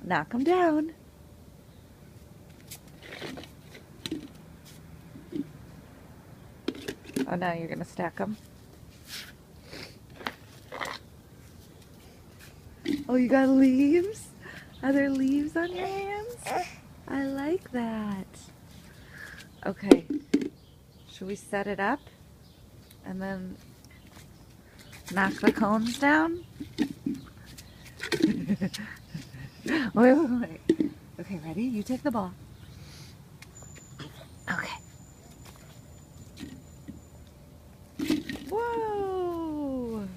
Knock them down. Oh, now you're gonna stack them. Oh, you got leaves? Are there leaves on your hands? I like that. Okay, should we set it up and then knock the cones down? Wait. Okay, ready? You take the ball. Okay. Whoa!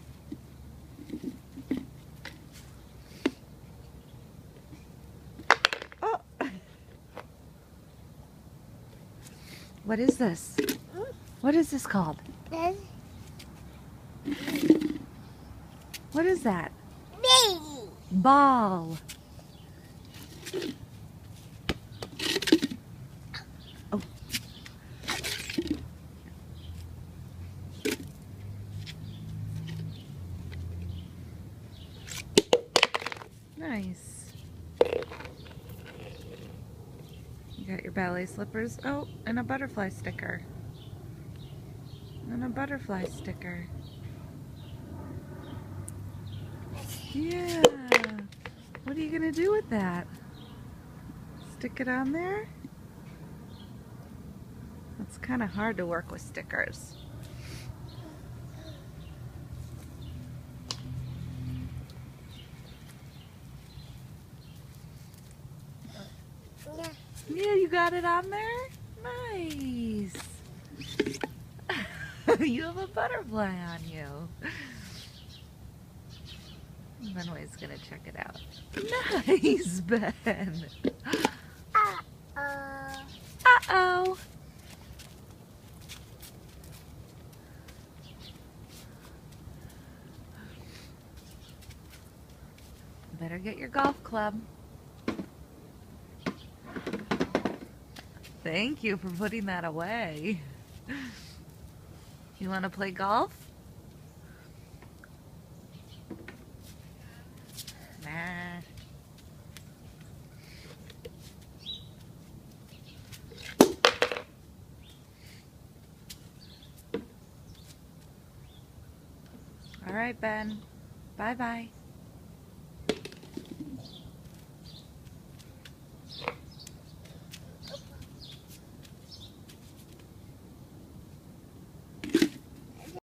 Oh! What is this? What is this called? What is that? Baby. Ball. Oh. Nice. You got your ballet slippers. Oh, and a butterfly sticker. And a butterfly sticker. Yeah. What are you gonna do with that? Stick it on there? It's kind of hard to work with stickers. Yeah, you got it on there? Nice. You have a butterfly on you. Benway's gonna check it out. Nice, Ben. Uh-oh. Better get your golf club. Thank you for putting that away. You want to play golf? Nah. All right, Ben. Bye-bye.